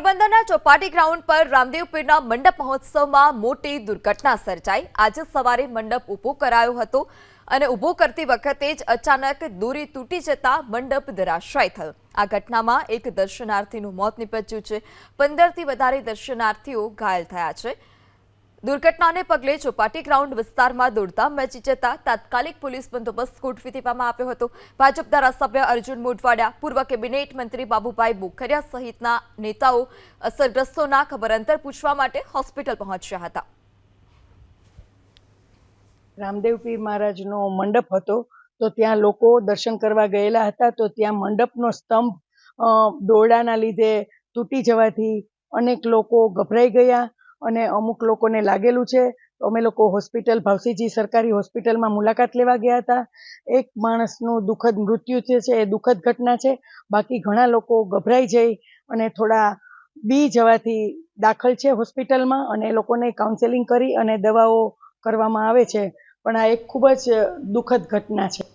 પોરબંદરના ચોપાટી ગ્રાઉન્ડ પર રામદેવ પીરના મંડપ મહોત્સવમાં મોટી દુર્ઘટના સર્જાઈ। આજે સવારે મંડપ ઊભો કરાયો હતો અને ઊભો કરતી વખતે જ અચાનક દોરી તૂટી જતા મંડપ ધરાશાયી થયો। આ ઘટનામાં એક દર્શનાર્થીનું મોત નીપજ્યું છે। 15થી વધારે દર્શનાર્થીઓ ઘાયલ થયા છે। દુર્ઘટનાને પગલે ચોપાટી ગ્રાઉન્ડ વિસ્તારમાં દોડધામ મચી જતા તાત્કાલિક પોલીસ બંદોબસ્ત ગોઠવી દેવામાં આવ્યો હતો। ભાજપ ધારાસભ્ય અર્જુન મોઢવાડિયા, પૂર્વ કેબિનેટ મંત્રી બાબુભાઈ બોખરિયા સહિતના નેતાઓ અસરગ્રસ્તોના ખબર અંતર પૂછવા માટે હોસ્પિટલ પહોંચ્યા હતા। રામદેવ પીર મહારાજનો મંડપ હતો તો ત્યાં લોકો દર્શન કરવા ગયેલા હતા તો ત્યાં મંડપનો સ્તંભ દોરડાના લીધે તૂટી જવાથી અનેક લોકો ગભરાઈ ગયા અને અમુક લોકોને લાગેલું છે। તો અમે લોકો હોસ્પિટલ ભાવસીજી સરકારી હોસ્પિટલમાં મુલાકાત લેવા ગયા હતા। એક માણસનું દુઃખદ મૃત્યુ થયું છે, એ દુઃખદ ઘટના છે। બાકી ઘણા લોકો ગભરાઈ જઈ અને થોડા બી જવાથી દાખલ છે હોસ્પિટલમાં અને એ લોકોને કાઉન્સેલિંગ કરી અને દવાઓ કરવામાં આવે છે। પણ આ એક ખૂબ જ દુઃખદ ઘટના છે।